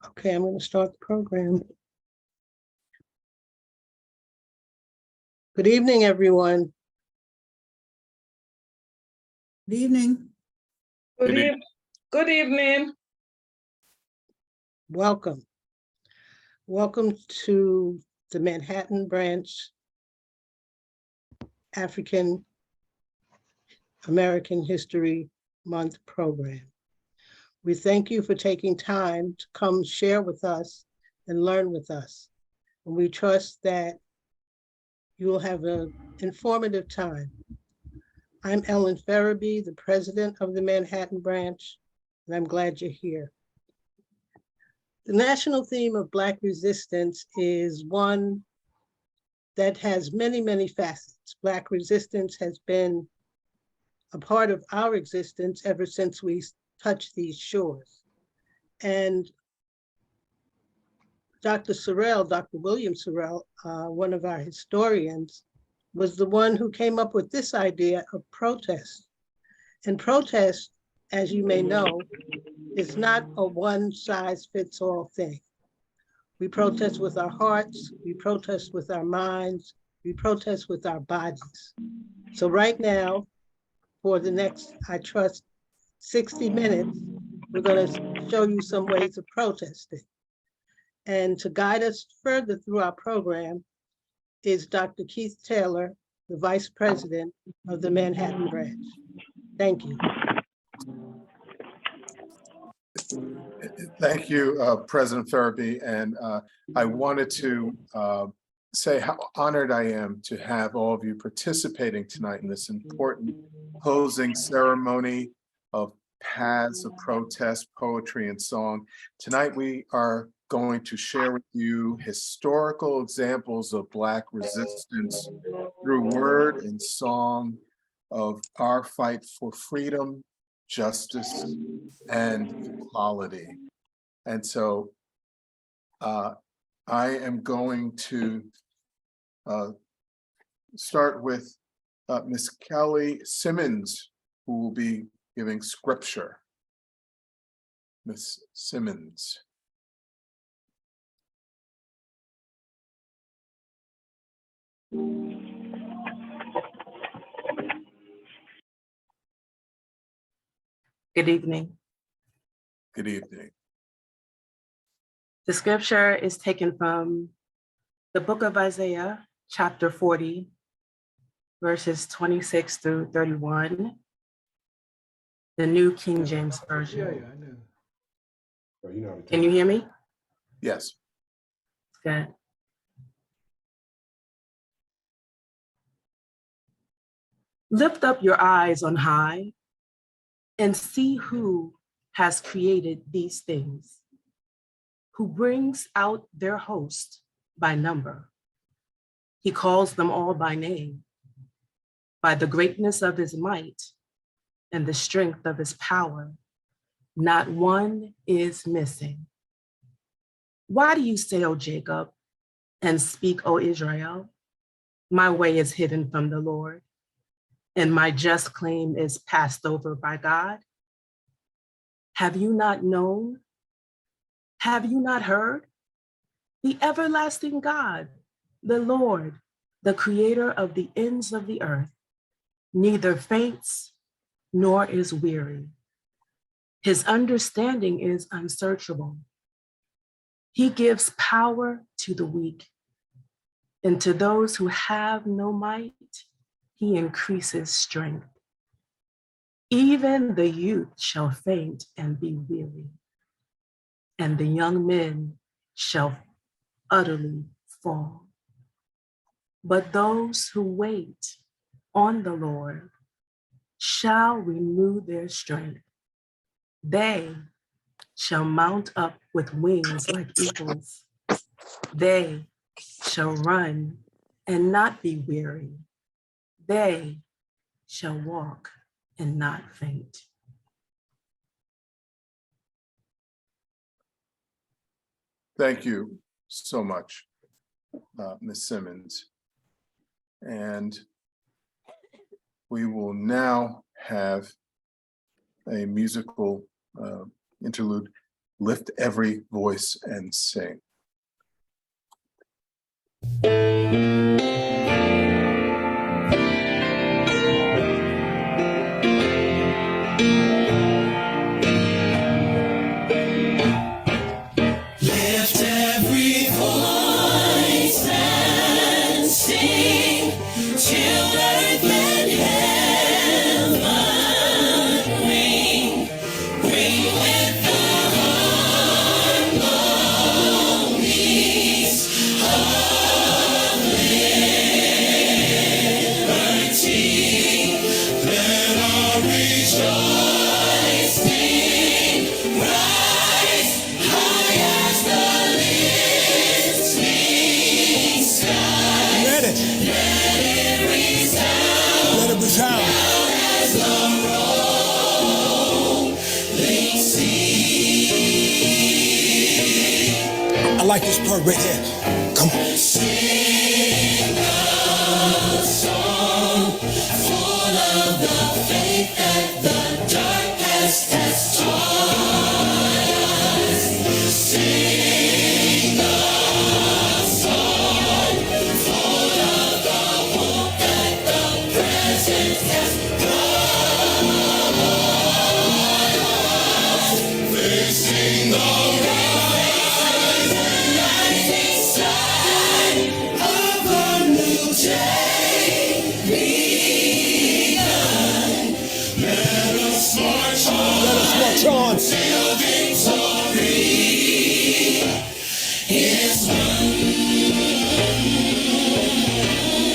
Okay, I'm going to start the program. Good evening, everyone. Good evening. Good evening. Welcome. Welcome to the Manhattan Branch African American History Month program. We thank you for taking time to come share with us and learn with us. And we trust that you will have an informative time. I'm Ellen Farabee, the president of the Manhattan Branch, and I'm glad you're here. The national theme of Black resistance is one that has many, many facets. Black resistance has been a part of our existence ever since we touched these shores. And Dr. William Sorrell, one of our historians, was the one who came up with this idea of protest. And protest, as you may know, is not a one-size-fits-all thing. We protest with our hearts, we protest with our minds, we protest with our bodies. So right now, for the next, I trust, 60 minutes, we're going to show you some ways of protesting. And to guide us further through our program is Dr. Keith Taylor, the Vice President of the Manhattan Branch. Thank you. Thank you, President Farabee. And I wanted to say how honored I am to have all of you participating tonight in this important closing ceremony of paths of protest, poetry, and song. Tonight, we are going to share with you historical examples of Black resistance through word and song of our fight for freedom, justice, and equality. And so I am going to start with Ms. Kelly Simmons, who will be giving scripture. Ms. Simmons. Good evening. Good evening. The scripture is taken from the book of Isaiah, chapter 40, verses 26 through 31, the New King James Version. I know. Can you hear me? Yes. Good. Lift up your eyes on high and see who has created these things, who brings out their host by number. He calls them all by name, by the greatness of his might and the strength of his power. Not one is missing. Why do you say, O Jacob, and speak, O Israel? My way is hidden from the Lord, and my just claim is passed over by God. Have you not known? Have you not heard? The everlasting God, the Lord, the creator of the ends of the earth, neither faints nor is weary. His understanding is unsearchable. He gives power to the weak, and to those who have no might, he increases strength. Even the youth shall faint and be weary, and the young men shall utterly fall. But those who wait on the Lord shall renew their strength. They shall mount up with wings like eagles. They shall run and not be weary. They shall walk and not faint. Thank you so much, Ms. Simmons. And we will now have a musical interlude lift every voice and sing. Lift every voice and sing till earth and heaven ring. Ring with the harmonies of liberty. Let our rejoicing rise high as the listening sky. Let it resound Let it resound. as the rolling sea. I like this part right here. Come on. Sing a song full of the faith that the dark past has taught us. Sing a song full of the hope that the present has brought us. Facing the rising sun of a new day begun. Let us march on. Let us march on. Till victory is won.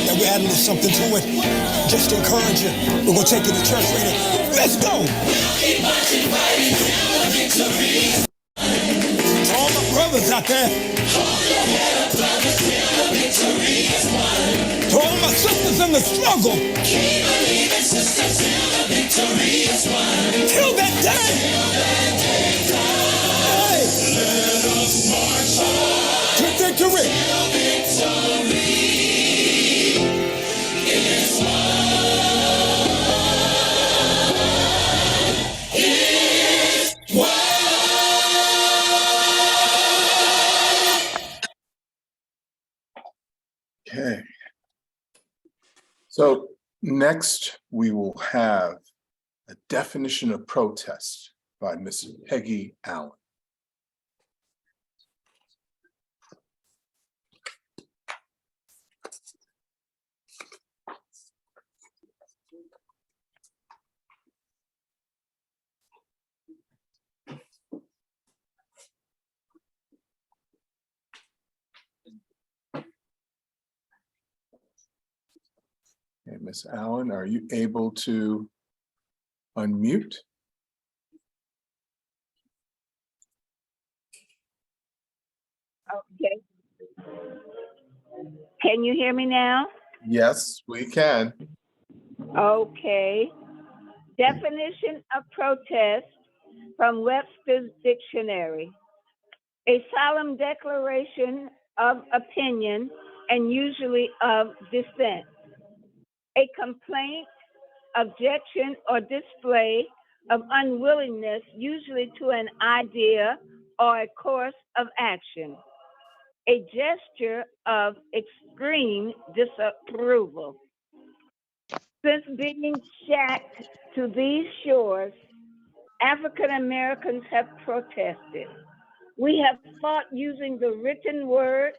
Now we're adding a little something to it. Just to encourage you. We're gonna take you to church later. Let's go. Keep marching, fighting till the victory is To all my brothers out there. hold your head up, brothers, till the victory is won. To all my sisters in the struggle. Keep believing, sisters, till the victory is won. Till that day. Hey. Let us march on To victory. till victory is won. Is won. Okay. So next we will have a definition of protest by Ms. Peggy Allen. Okay, Ms. Allen, are you able to unmute? Okay. Can you hear me now? Yes, we can. Okay. Definition of protest from Webster's Dictionary. A solemn declaration of opinion and usually of dissent. A complaint, objection, or display of unwillingness, usually to an idea or a course of action. A gesture of extreme disapproval. Since being shacked to these shores, African Americans have protested. We have fought using the written word,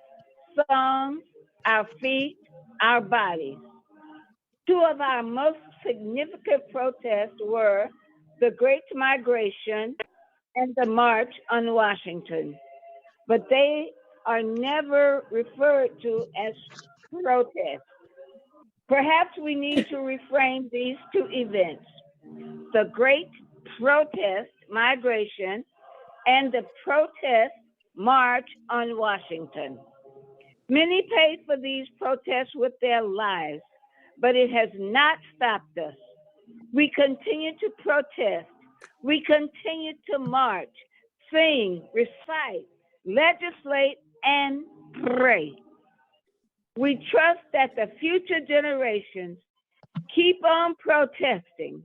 songs, our feet, our bodies. Two of our most significant protests were the Great Migration and the March on Washington, but they are never referred to as protests. Perhaps we need to reframe these two events, the Great Protest Migration and the Protest March on Washington. Many paid for these protests with their lives, but it has not stopped us. We continue to protest. We continue to march, sing, recite, legislate, and pray. We trust that the future generations keep on protesting,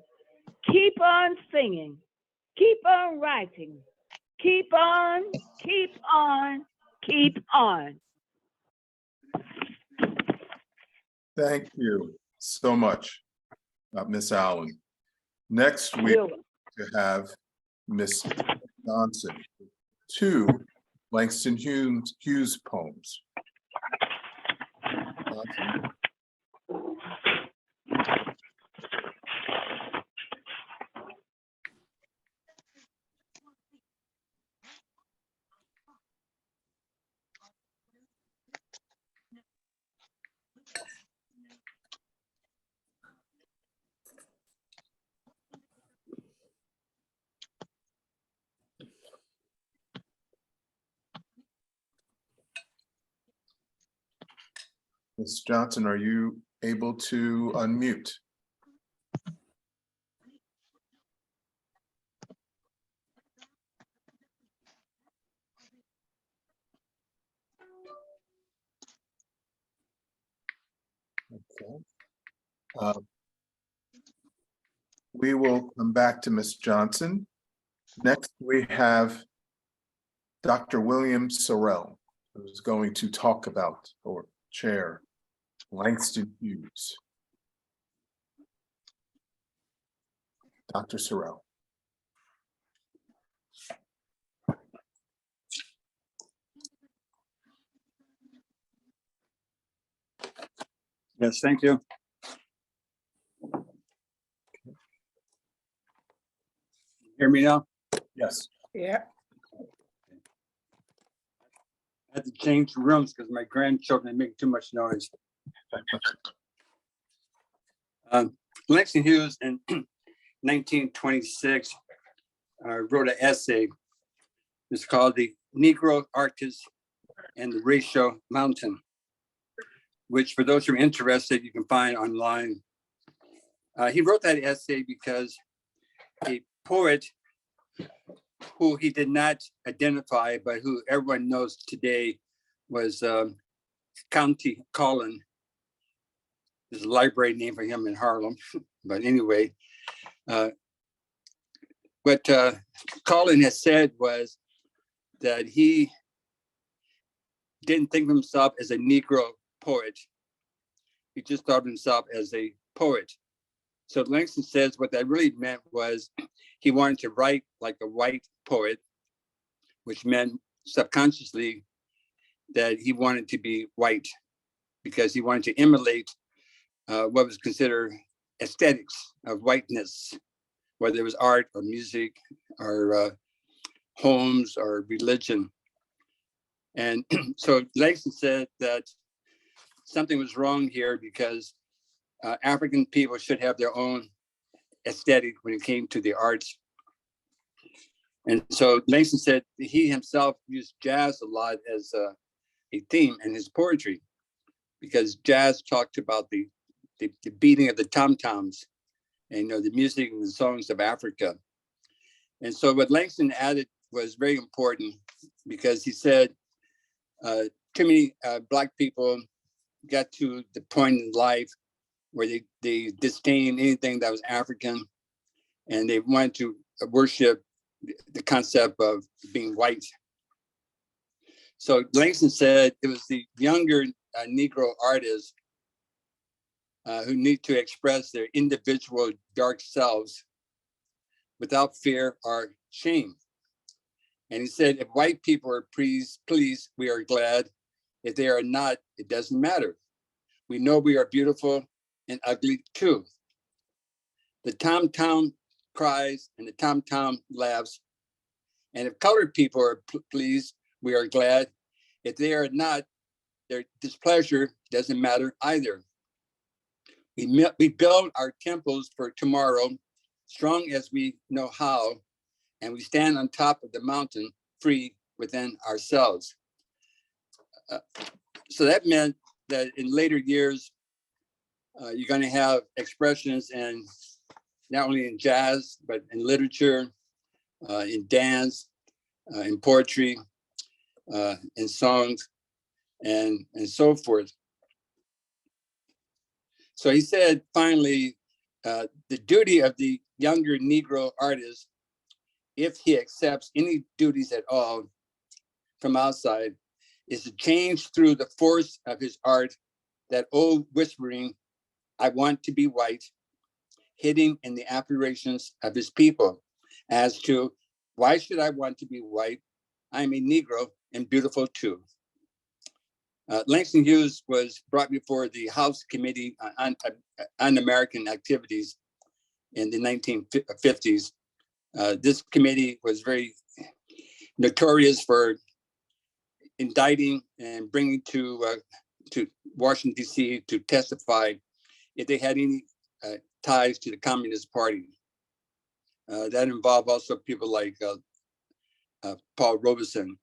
keep on singing, keep on writing, Keep on, keep on, keep on. Thank you so much, Miss Allen. Next, we You're have Miss Johnson, 2 Langston Hughes poems. Johnson? Ms. Johnson, are you able to unmute? Okay. We will come back to Ms. Johnson. Next, we have Dr. William Sorrell, who's going to talk about or chair Langston Hughes. Dr. Sorrell. Yes, thank you. Hear me now? Yes. Yeah. I had to change rooms because my grandchildren make too much noise. Langston Hughes in 1926 wrote an essay. It's called "The Negro Artist and the Racial Mountain," which for those who are interested, you can find online. He wrote that essay because a poet who he did not identify, but who everyone knows today was County Collin. There's a library named for him in Harlem. But anyway, what Collin has said was that he didn't think of himself as a Negro poet. He just thought of himself as a poet. So Langston says what that really meant was he wanted to write like a white poet, which meant subconsciously that he wanted to be white because he wanted to emulate what was considered aesthetics of whiteness, whether it was art or music or homes or religion. And so Langston said that something was wrong here because African people should have their own aesthetic when it came to the arts. And so Langston said he himself used jazz a lot as a theme in his poetry, because jazz talked about the beating of the tom-toms and the music and the songs of Africa. And so what Langston added was very important, because he said too many Black people got to the point in life where they disdained anything that was African, and they wanted to worship the concept of being white. So Langston said it was the younger Negro artists who need to express their individual dark selves without fear or shame. And he said, if white people are pleased, we are glad. If they are not, it doesn't matter. We know we are beautiful and ugly too. The tom-tom cries and the tom-tom laughs. And if colored people are pleased, we are glad. If they are not, their displeasure doesn't matter either. We build our temples for tomorrow, strong as we know how, and we stand on top of the mountain, free within ourselves. So that meant that in later years, you're going to have expressions in not only in jazz, but in literature, in dance, in poetry, in songs, and so forth. So he said, finally, the duty of the younger Negro artist if he accepts any duties at all from outside, is to change through the force of his art that old whispering, "I want to be white," hidden in the aspirations of his people as to, why should I want to be white? I'm a Negro and beautiful too. Langston Hughes was brought before the House Committee on American Activities in the 1950s. This committee was very notorious for indicting and bringing to Washington, D.C. to testify if they had any ties to the Communist Party. That involved also people like Paul Robeson.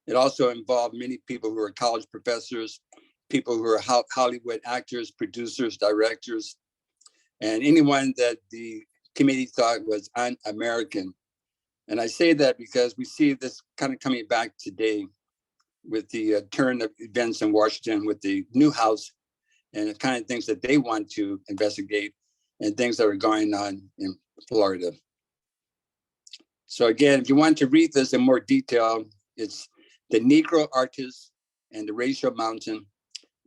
It also involved many people who are college professors, people who are Hollywood actors, producers, directors, and anyone that the committee thought was un-American. And I say that because we see this kind of coming back today with the turn of events in Washington with the new House and the kind of things that they want to investigate and things that are going on in Florida. So again, if you want to read this in more detail, it's The Negro Artist and the Racial Mountain,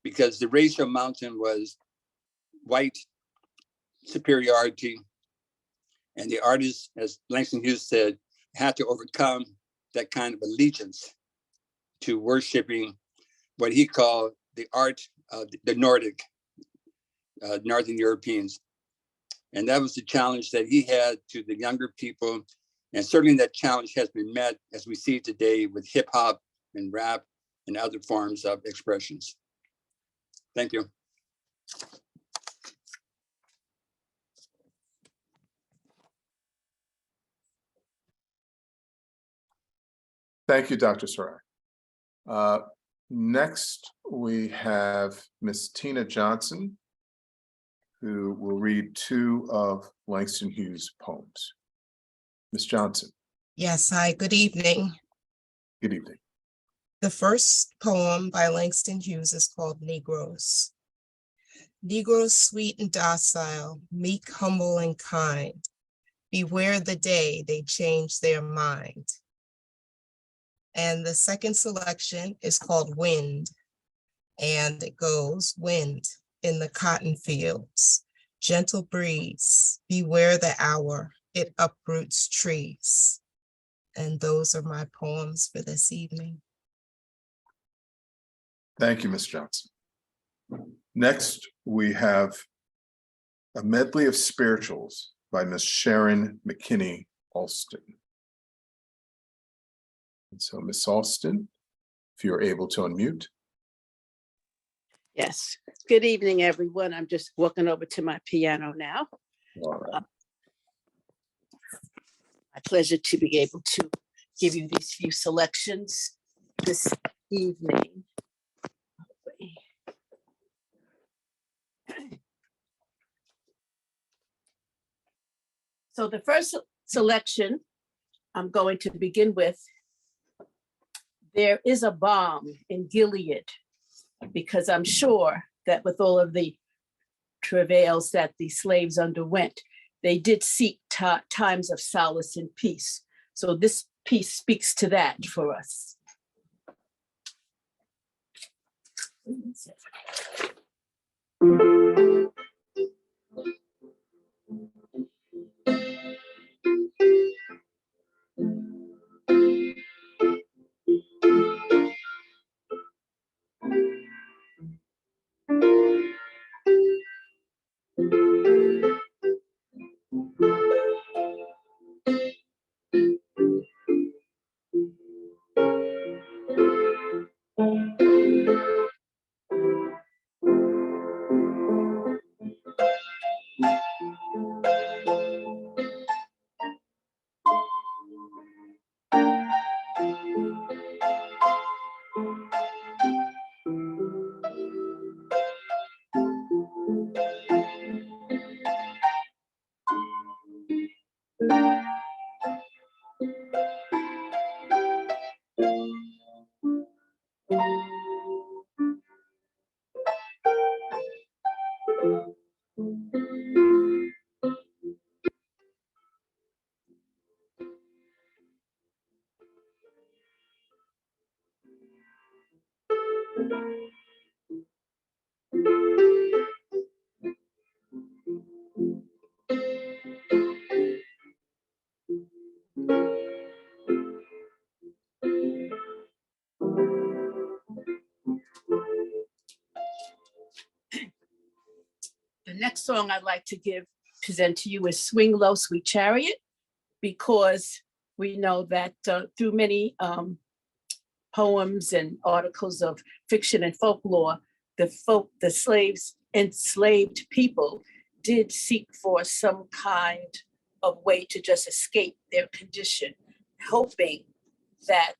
because the racial mountain was white superiority, and the artist, as Langston Hughes said, had to overcome that kind of allegiance to worshiping what he called the art of the Nordic, Northern Europeans. And that was the challenge that he had to the younger people. And certainly that challenge has been met, as we see today, with hip hop and rap and other forms of expressions. Thank you. Thank you, Dr. Sarai. Next, we have Miss Tina Johnson, who will read 2 of Langston Hughes' poems. Miss Johnson. Yes, hi, good evening. Good evening. The first poem by Langston Hughes is called Negroes. Negroes sweet and docile, meek, humble, and kind. Beware the day they change their mind. And the second selection is called Wind. And it goes, wind in the cotton fields, gentle breeze, beware the hour, it uproots trees. And those are my poems for this evening. Thank you, Ms. Johnson. Next, we have a medley of spirituals by Ms. Sharon McKinney Alston. And so, Ms. Alston, if you're able to unmute. Yes. Good evening, everyone. I'm just walking over to my piano now. All right. My pleasure to be able to give you these few selections this evening. So the first selection I'm going to begin with, there is a balm in Gilead, because I'm sure that with all of the travails that the slaves underwent, they did seek times of solace and peace. So this piece speaks to that for us. The next song I'd like to present to you is Swing Low, Sweet Chariot, because we know that through many poems and articles of fiction and folklore, the slaves, enslaved people did seek for some kind of way to just escape their condition, hoping that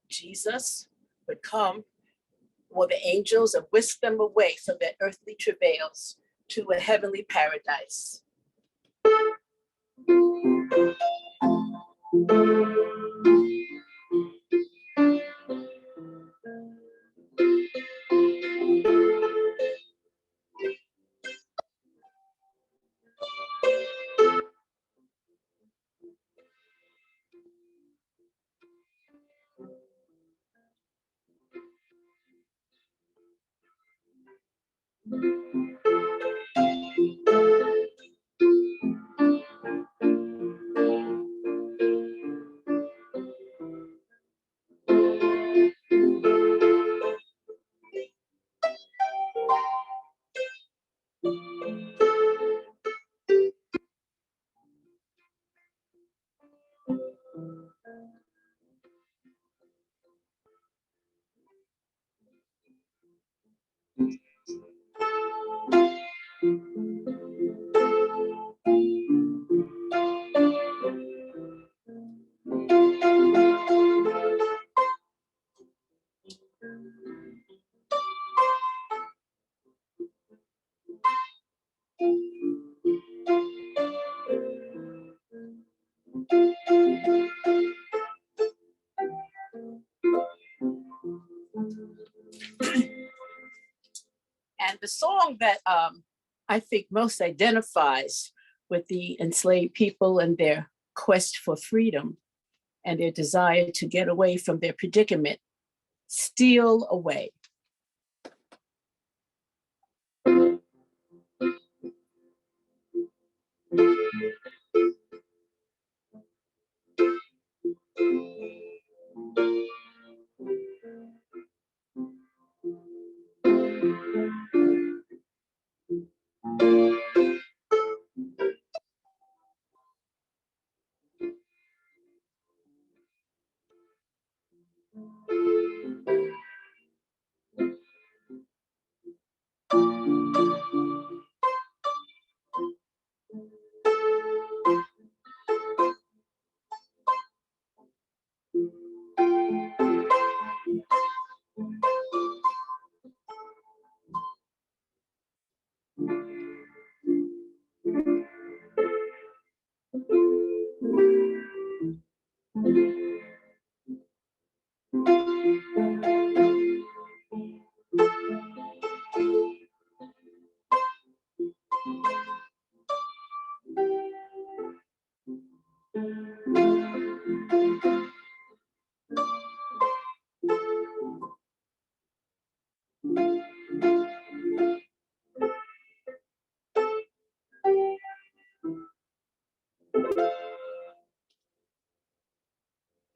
Jesus would come or the angels and whisk them away from their earthly travails to a heavenly paradise. And the song that I think most identifies with the enslaved people and their quest for freedom and their desire to get away from their predicament, Steal Away.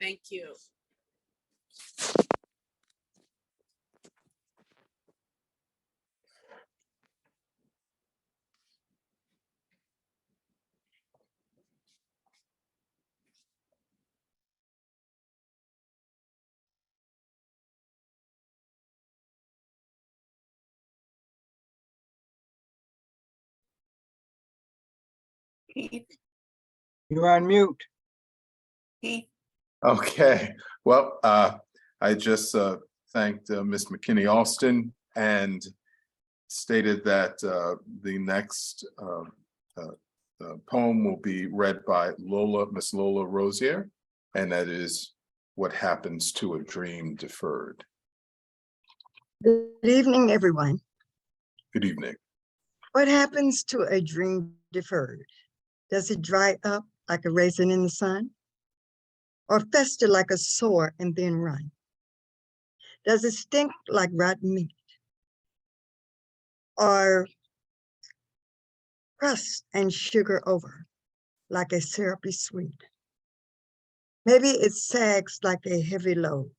Thank you. You're on mute. Okay, well, I just thanked Ms. McKinney Alston and stated that the next poem will be read by Miss Lola Rosier, and that is What Happens to a Dream Deferred. Good evening, everyone. Good evening. What happens to a dream deferred? Does it dry up like a raisin in the sun? Or fester like a sore and then run? Does it stink like rotten meat? Or crust and sugar over like a syrupy sweet? Maybe it sags like a heavy load.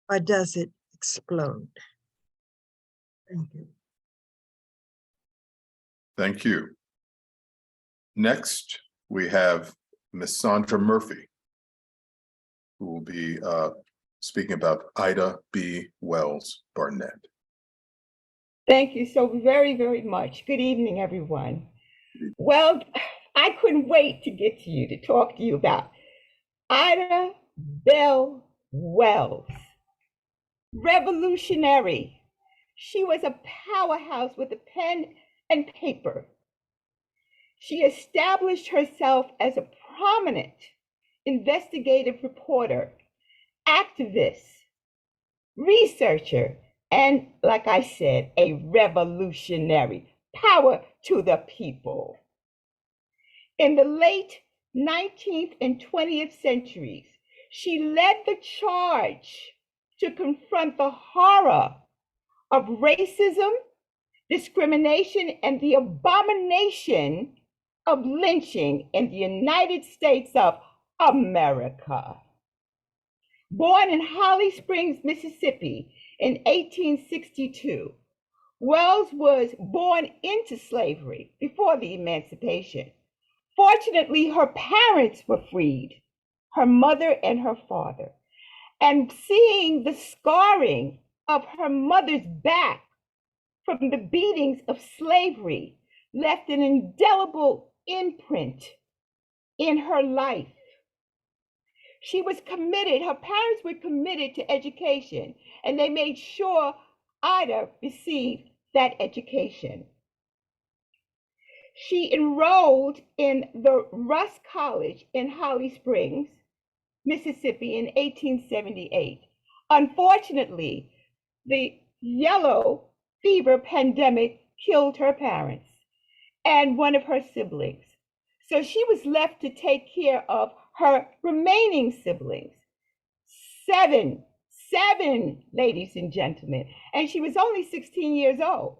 Or does it explode? Thank you. Thank you. Next, we have Ms. Sandra Murphy, who will be speaking about Ida B. Wells Barnett. Thank you so very, very much. Good evening, everyone. Well, I couldn't wait to get to you to talk to you about Ida Bell Wells. Revolutionary. She was a powerhouse with a pen and paper. She established herself as a prominent investigative reporter, activist, researcher, and, like I said, a revolutionary. Power to the people. In the late 19th and 20th centuries, she led the charge to confront the horror of racism, discrimination, and the abomination of lynching in the United States of America. Born in Holly Springs, Mississippi in 1862, Wells was born into slavery before the emancipation. Fortunately, her parents were freed, her mother and her father. And seeing the scarring of her mother's back from the beatings of slavery left an indelible imprint in her life. She was committed, her parents were committed to education, and they made sure Ida received that education. She enrolled in the Russ College in Holly Springs, Mississippi in 1878. Unfortunately, the yellow fever pandemic killed her parents and one of her siblings. So she was left to take care of her remaining siblings. Seven, ladies and gentlemen, and she was only 16 years old.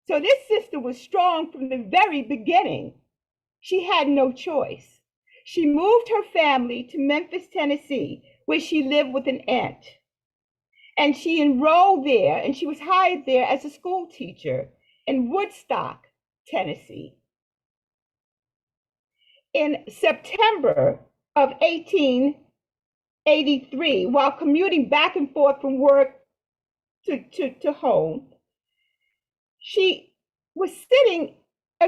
So this sister was strong from the very beginning. She had no choice. She moved her family to Memphis, Tennessee, where she lived with an aunt. And she enrolled there, and she was hired there as a school teacher in Woodstock, Tennessee. In September of 1883, while commuting back and forth from work to home, she was sitting,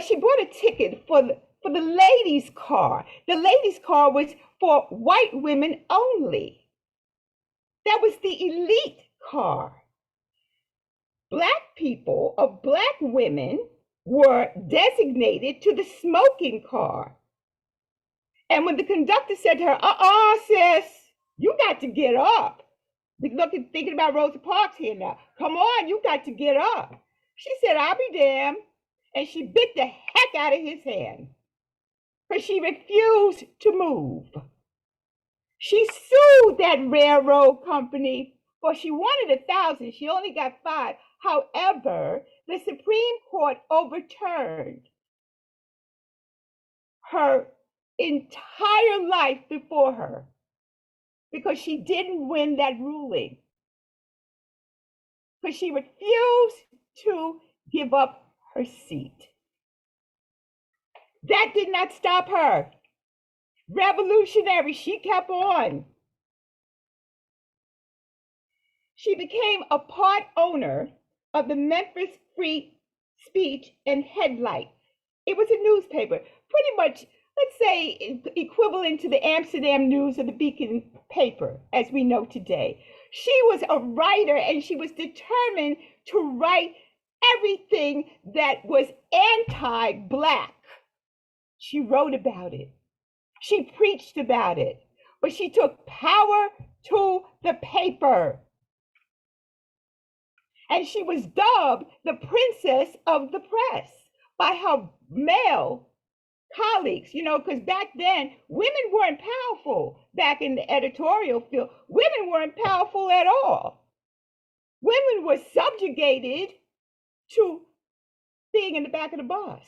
she bought a ticket for the ladies' car. The ladies' car was for white women only. That was the elite car. Black people or Black women were designated to the smoking car. And when the conductor said to her, sis, you got to get up. We're thinking about Rosa Parks here now. Come on, you got to get up. She said, I'll be damned. And she bit the heck out of his hand because she refused to move. She sued that railroad company, for she wanted 1,000. She only got 5. However, the Supreme Court overturned her entire life before her because she didn't win that ruling. Because she refused to give up her seat. That did not stop her. Revolutionary, she kept on. She became a part owner of the Memphis Free Speech and Headlight. It was a newspaper, pretty much, let's say, equivalent to the Amsterdam News or the Beacon paper, as we know today. She was a writer, and she was determined to write everything that was anti-Black. She wrote about it. She preached about it, but she took power to the paper. And she was dubbed the Princess of the Press by her male colleagues, because back then women weren't powerful. Back in the editorial field, women weren't powerful at all. Women were subjugated to being in the back of the bus.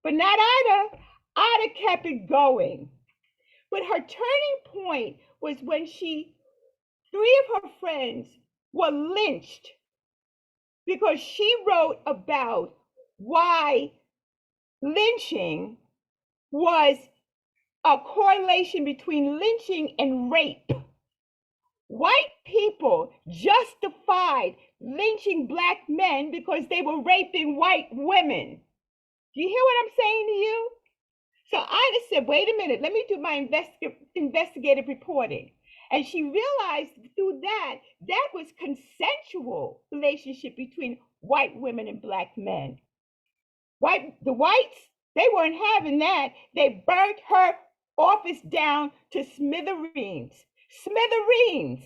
But not Ida. Ida kept it going. But her turning point was when three of her friends were lynched because she wrote about why lynching was a correlation between lynching and rape. White people justified lynching Black men because they were raping white women. Do you hear what I'm saying to you? So Ida said, wait a minute, let me do my investigative reporting. And she realized through that was consensual relationship between white women and Black men. The whites, they weren't having that. They burnt her office down to smithereens. Smithereens.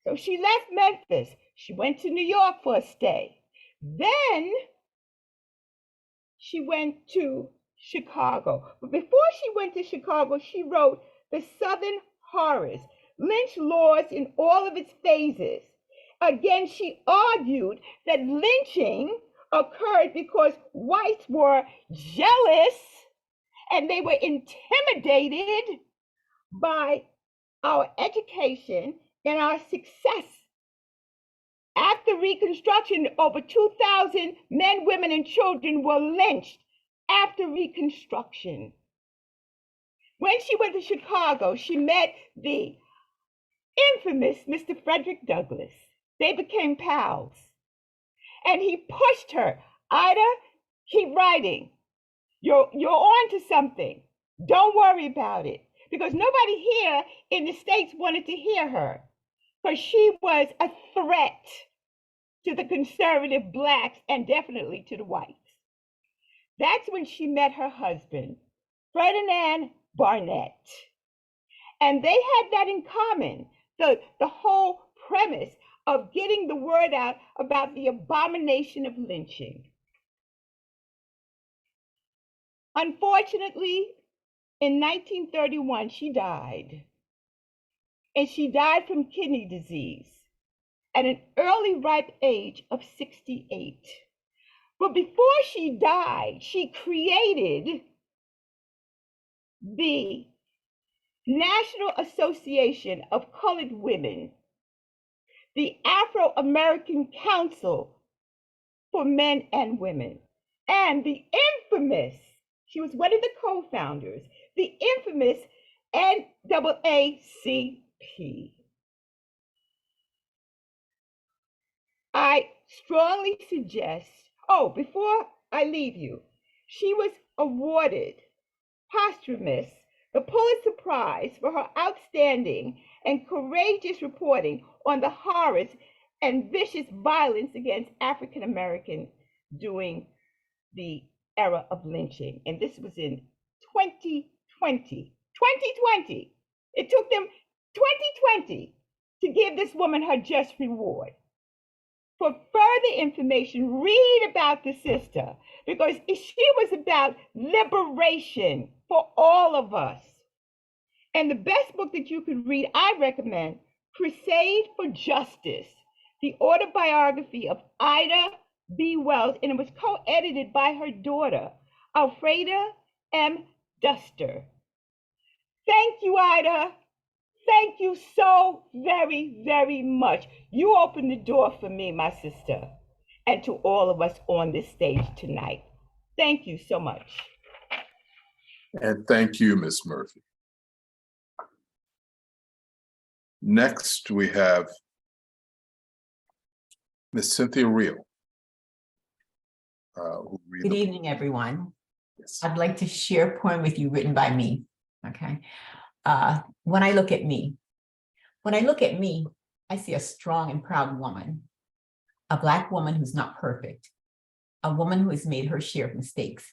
So she left Memphis. She went to New York for a stay. Then she went to Chicago. But before she went to Chicago, she wrote The Southern Horrors, Lynch Laws in All of Its Phases. Again, she argued that lynching occurred because whites were jealous and they were intimidated by our education and our success. After Reconstruction, over 2,000 men, women, and children were lynched after Reconstruction. When she went to Chicago, she met the infamous Mr. Frederick Douglass. They became pals. And he pushed her, Ida, keep writing. You're on to something. Don't worry about it. Because nobody here in the States wanted to hear her. Because she was a threat to the conservative Blacks and definitely to the whites. That's when she met her husband, Ferdinand Barnett. And they had that in common, the whole premise of getting the word out about the abomination of lynching. Unfortunately, in 1931, she died. And she died from kidney disease at an early ripe age of 68. But before she died, she created the National Association of Colored Women, the Afro-American Council for Men and Women, and the infamous, she was one of the co-founders, the infamous NAACP. I strongly suggest, before I leave you, she was awarded posthumous the Pulitzer Prize for her outstanding and courageous reporting on the horrors and vicious violence against African Americans during the era of lynching. And this was in 2020. 2020. It took them 2020 to give this woman her just reward. For further information, read about the sister, because she was about liberation for all of us. And the best book that you could read, I recommend, Crusade for Justice, the autobiography of Ida B. Wells, and it was co-edited by her daughter, Alfreda M. Duster. Thank you, Ida. Thank you so very, very much. You opened the door for me, my sister, and to all of us on this stage tonight. Thank you so much. And thank you, Ms. Murphy. Next, we have Ms. Cynthia Reel. Good evening, everyone. Yes. I'd like to share a poem with you written by me, okay? When I look at me, I see a strong and proud woman, a Black woman who's not perfect, a woman who has made her share of mistakes,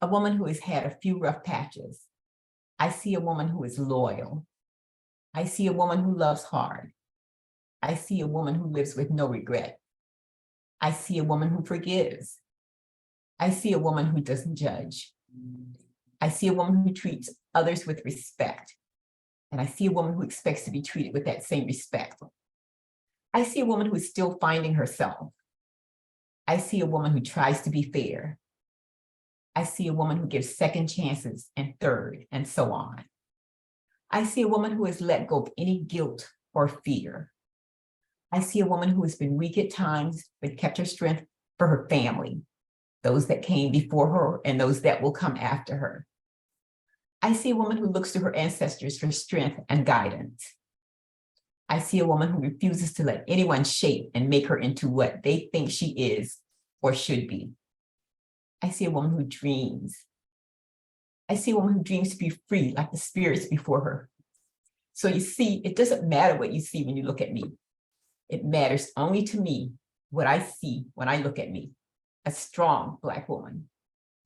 a woman who has had a few rough patches. I see a woman who is loyal. I see a woman who loves hard. I see a woman who lives with no regret. I see a woman who forgives. I see a woman who doesn't judge. I see a woman who treats others with respect. And I see a woman who expects to be treated with that same respect. I see a woman who is still finding herself. I see a woman who tries to be fair. I see a woman who gives second chances and third, and so on. I see a woman who has let go of any guilt or fear. I see a woman who has been weak at times, but kept her strength for her family, those that came before her and those that will come after her. I see a woman who looks to her ancestors for strength and guidance. I see a woman who refuses to let anyone shape and make her into what they think she is or should be. I see a woman who dreams. I see a woman who dreams to be free like the spirits before her. So you see, it doesn't matter what you see when you look at me. It matters only to me what I see when I look at me, a strong Black woman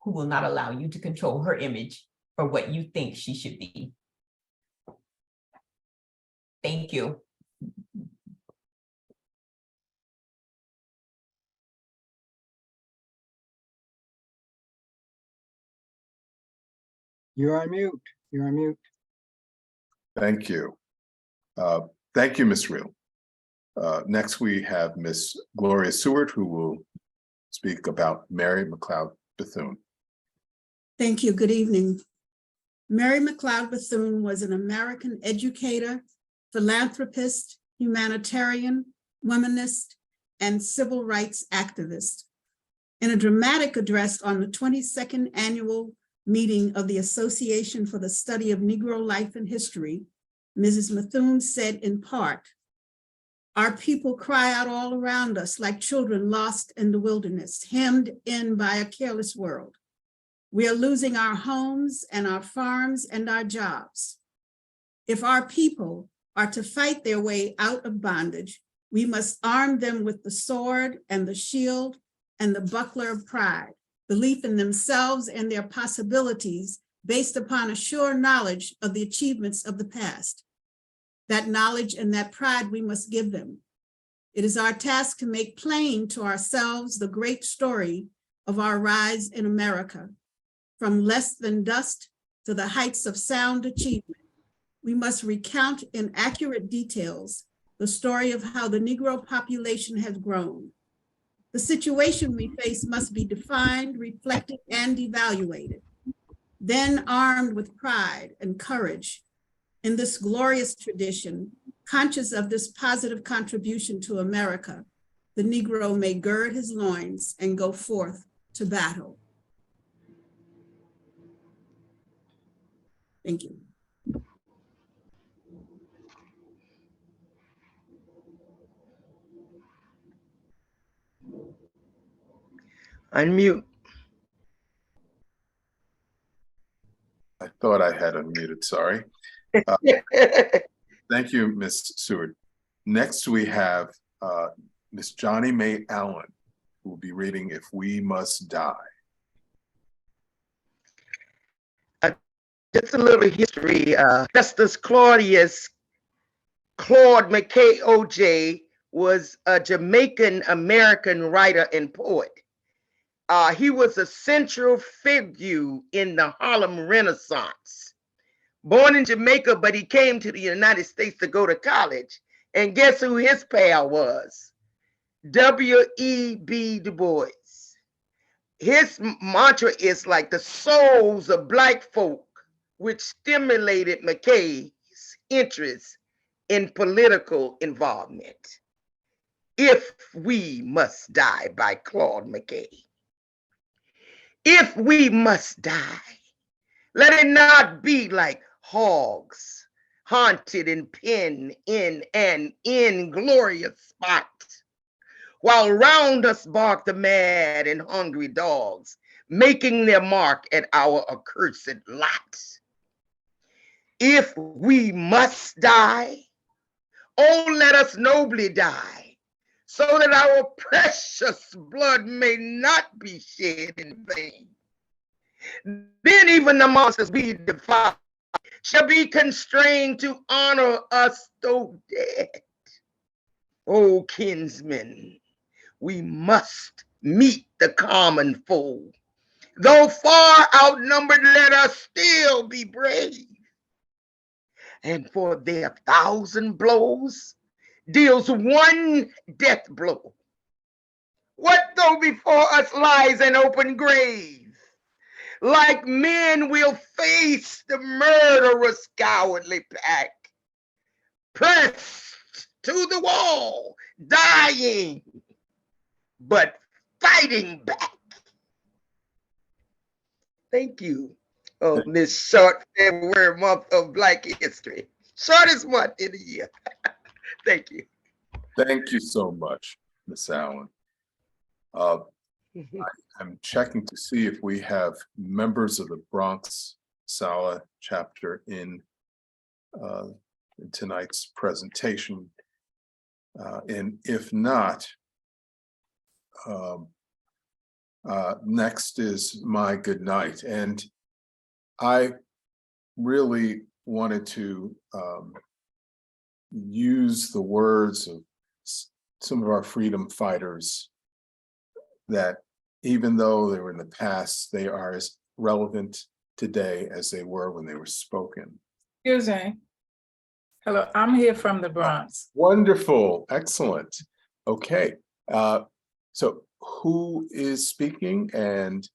who will not allow you to control her image or what you think she should be. Thank you. You're on mute. You're on mute. Thank you. Thank you, Ms. Reel. Next, we have Ms. Gloria Seward, who will speak about Mary McLeod Bethune. Thank you. Good evening. Mary McLeod Bethune was an American educator, philanthropist, humanitarian, womanist, and civil rights activist. In a dramatic address on the 22nd annual meeting of the Association for the Study of Negro Life and History, Mrs. Bethune said in part, "Our people cry out all around us like children lost in the wilderness, hemmed in by a careless world. We are losing our homes and our farms and our jobs. If our people are to fight their way out of bondage, we must arm them with the sword and the shield and the buckler of pride, belief in themselves and their possibilities based upon a sure knowledge of the achievements of the past. That knowledge and that pride we must give them. It is our task to make plain to ourselves the great story of our rise in America. From less than dust to the heights of sound achievement, we must recount in accurate details the story of how the Negro population has grown. The situation we face must be defined, reflected, and evaluated. Then, armed with pride and courage in this glorious tradition, conscious of this positive contribution to America, the Negro may gird his loins and go forth to battle." Thank you. Unmute. I thought I had unmuted, sorry. Thank you, Ms. Seward. Next, we have Ms. Johnny Mae Allen, who will be reading If We Must Die. Just a little history. Justice Claude McKay OJ was a Jamaican American writer and poet. He was a central figure in the Harlem Renaissance. Born in Jamaica, but he came to the United States to go to college. And guess who his pal was? W.E.B. Du Bois. His mantra is like the souls of Black folk, which stimulated McKay's interest in political involvement. If We Must Die by Claude McKay. If we must die, let it not be like hogs, haunted and penned in an inglorious spot, while round us bark the mad and hungry dogs, making their mark at our accursed lot. If we must die, oh, let us nobly die, so that our precious blood may not be shed in vain. Then even the monsters we defy shall be constrained to honor us though dead. O kinsmen, we must meet the common foe. Though far outnumbered, let us still be brave. And for their 1,000 blows deals one death blow. What though before us lies an open grave? Like men we'll face the murderous cowardly pack, pressed to the wall, dying, but fighting back. Thank you on this short February month of Black History. Shortest month in the year. Thank you. Thank you so much, Miss Allen. I'm checking to see if we have members of the Bronx ASALH chapter in tonight's presentation. And if not, next is my good night. And I really wanted to use the words of some of our freedom fighters that even though they were in the past, they are as relevant today as they were when they were spoken. Excuse me. Hello, I'm here from the Bronx. Wonderful, excellent. Okay, so who is speaking? And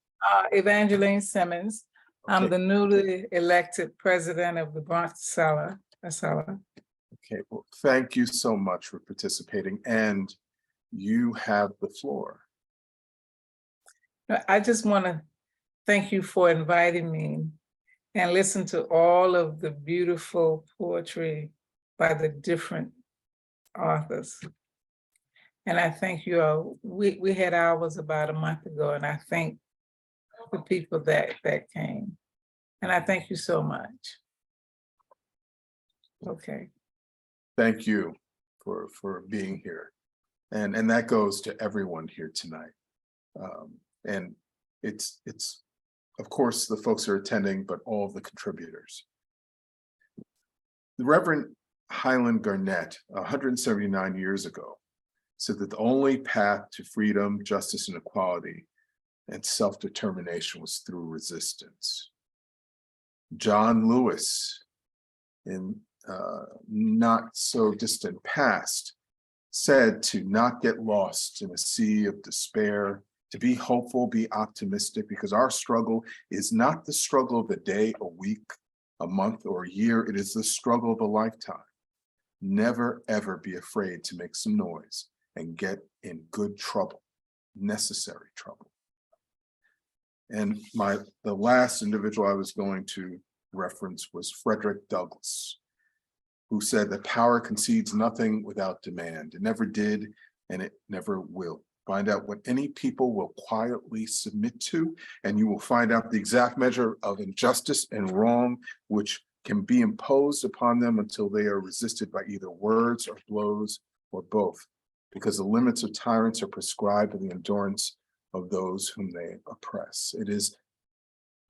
Evangeline Simmons. I'm the newly elected president of the Bronx ASALH. Okay, well, thank you so much for participating, and you have the floor. I just want to thank you for inviting me and listen to all of the beautiful poetry by the different authors. And I thank you all. We had ours about a month ago, and I thank the people that came. And I thank you so much. Okay. Thank you for being here. And that goes to everyone here tonight. And it's of course the folks who are attending, but all of the contributors. The Reverend Highland Garnett, 179 years ago, said that the only path to freedom, justice, and equality and self-determination was through resistance. John Lewis, in not so distant past, said to not get lost in a sea of despair, to be hopeful, be optimistic, because our struggle is not the struggle of a day, a week, a month, or a year. It is the struggle of a lifetime. Never, ever be afraid to make some noise and get in good trouble, necessary trouble. And the last individual I was going to reference was Frederick Douglass, who said that power concedes nothing without demand. It never did, and it never will. Find out what any people will quietly submit to, and you will find out the exact measure of injustice and wrong which can be imposed upon them until they are resisted by either words or blows or both, because the limits of tyrants are prescribed in the endurance of those whom they oppress. It is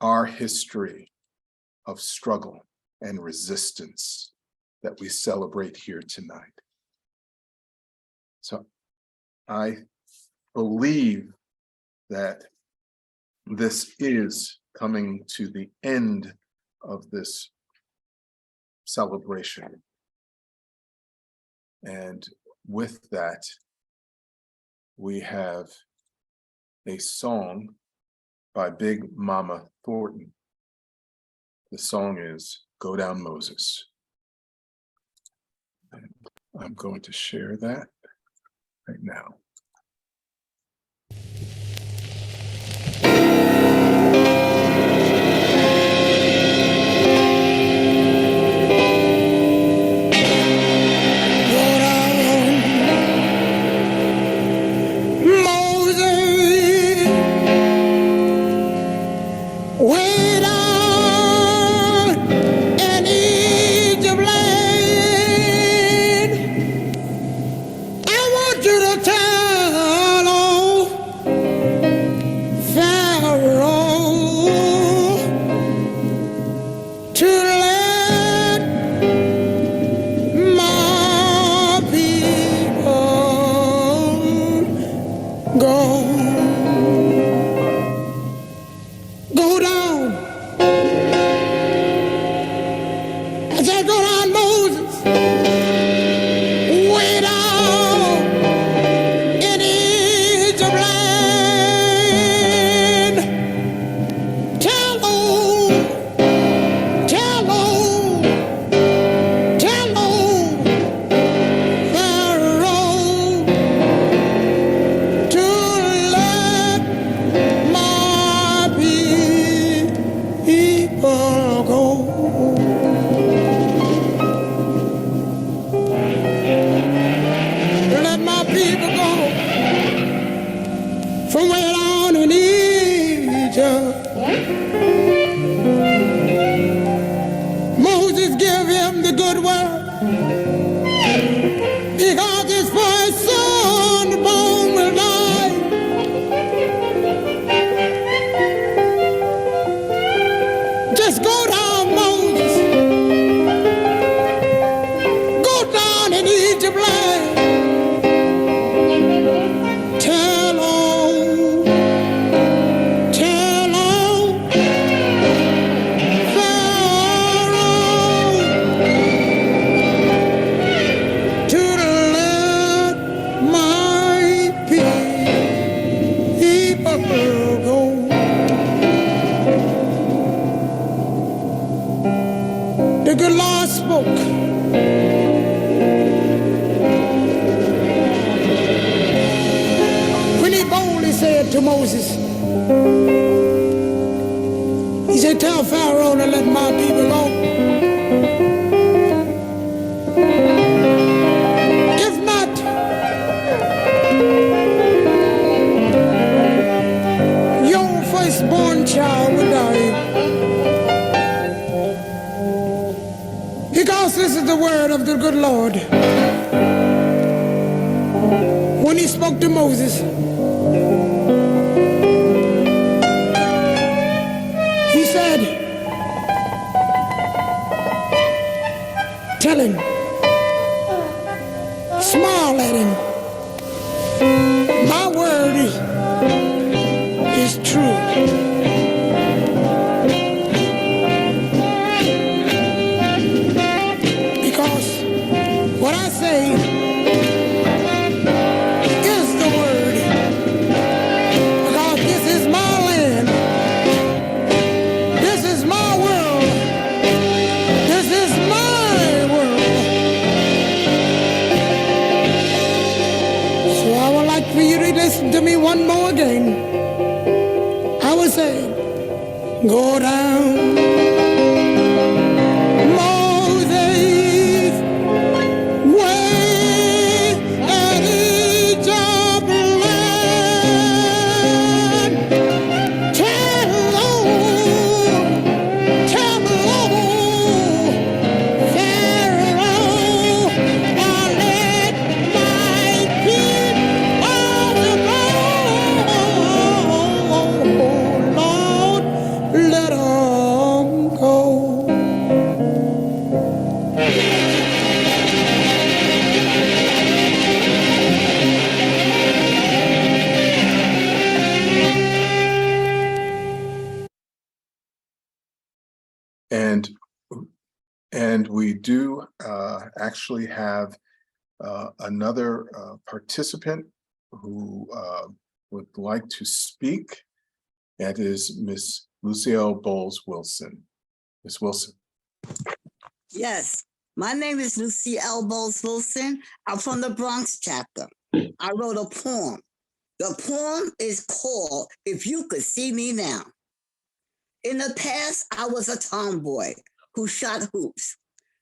our history of struggle and resistance that we celebrate here tonight. So I believe that this is coming to the end of this celebration. And with that, we have a song by Big Mama Thornton. The song is Go Down Moses. And I'm going to share that right now. Way down in Egypt land, I want you to tell multiply. Tell on, Pharaoh to let my people go. The good Lord spoke. When he boldly said to Moses, he said, tell Pharaoh to let my people go. If not, your firstborn child will die. Because this is the word of the good Lord. When he spoke to Moses, he said, tell him, smile at him. My word is true. Because what I say is the word. Because this is my land. This is my world. This is my world. So I would like for you to listen to me one more again. I would say, go down, Moses, way at Egypt land. Tell Pharaoh, I let my people go. Lord, let 'em go. And we do actually have another participant who would like to speak. That is Miss Lucille Bowles-Wilson. Miss Wilson. Yes, my name is Lucy L. Bowles-Wilson. I'm from the Bronx chapter. I wrote a poem. The poem is called If You Could See Me Now. In the past, I was a tomboy who shot hoops.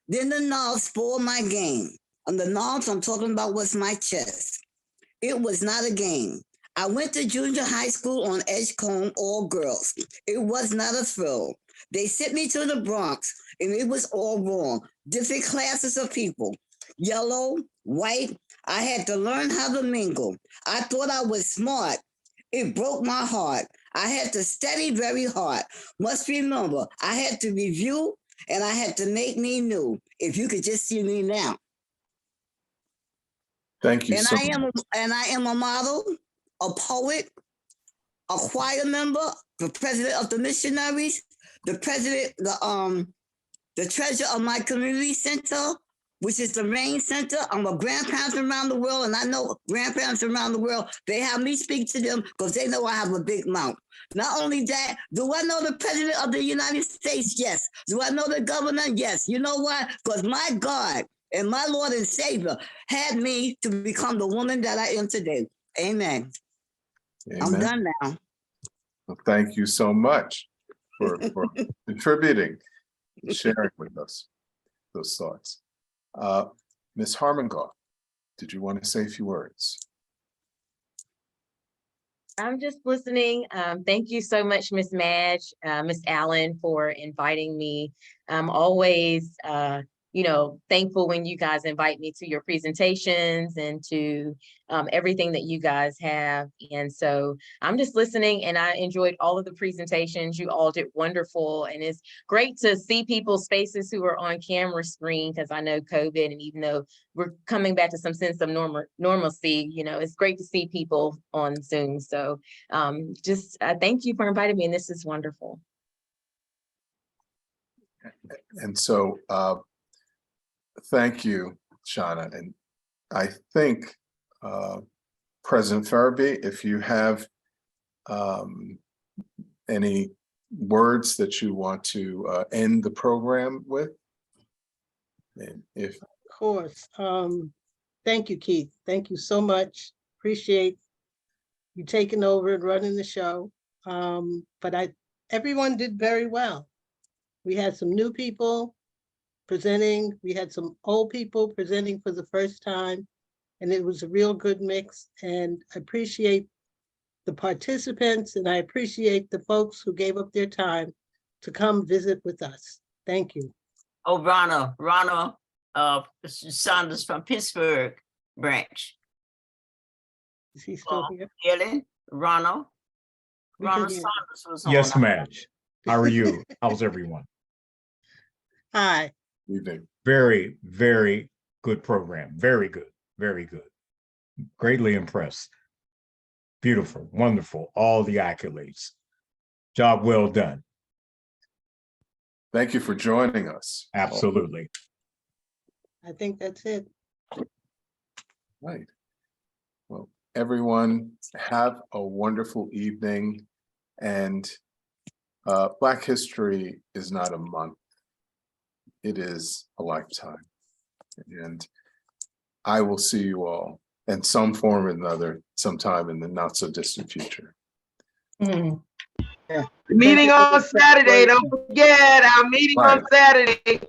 Then the knobs spoiled my game. And the knobs I'm talking about was my chest. It was not a game. I went to junior high school on Edgecombe, all girls. It was not a thrill. They sent me to the Bronx, and it was all wrong. Different classes of people. Yellow, white. I had to learn how to mingle. I thought I was smart. It broke my heart. I had to study very hard. Must remember, I had to review, and I had to make me new. If you could just see me now. Thank you And so I much. am a model, a poet, a choir member, the president of the missionaries, the president, the treasurer of my community center, which is the main center. I'm a grandparent around the world, and I know grandparents around the world, they have me speak to them because they know I have a big mouth. Not only that, do I know the president of the United States? Yes. Do I know the governor? Yes. You know why? Because my God and my Lord and Savior had me to become the woman that I am today. Amen. I'm done now. Well, thank you so much for contributing, sharing with us those thoughts. Ms. Harmongoff, did you want to say a few words? I'm just listening. Thank you so much, Miss Madge, Miss Allen, for inviting me. I'm always thankful when you guys invite me to your presentations and to everything that you guys have. And so I'm just listening, and I enjoyed all of the presentations. You all did wonderful. And it's great to see people's faces who are on camera screen, because I know COVID, and even though we're coming back to some sense of normalcy, it's great to see people on Zoom. So just thank you for inviting me, and this is wonderful. And so thank you, Shauna. And I think President Farabee, if you have any words that you want to end the program with. And if Of course. Thank you, Keith. Thank you so much. Appreciate you taking over and running the show. But everyone did very well. We had some new people presenting. We had some old people presenting for the first time, and it was a real good mix. And I appreciate the participants, and I appreciate the folks who gave up their time to come visit with us. Thank you. Oh, Ronald Saunders from Pittsburgh branch. Is he still here? Ellen, Ronald Saunders was on. Yes, Madge. How are you? How's everyone? Hi. Evening. Very, very good program. Very good. Very good. Greatly impressed. Beautiful. Wonderful. All the accolades. Job well done. Thank you for joining us. Absolutely. I think that's it. Right. Well, everyone, have a wonderful evening. And Black History is not a month. It is a lifetime. And I will see you all in some form or another sometime in the not so distant future. Meeting on Saturday. Don't forget our meeting on Saturday.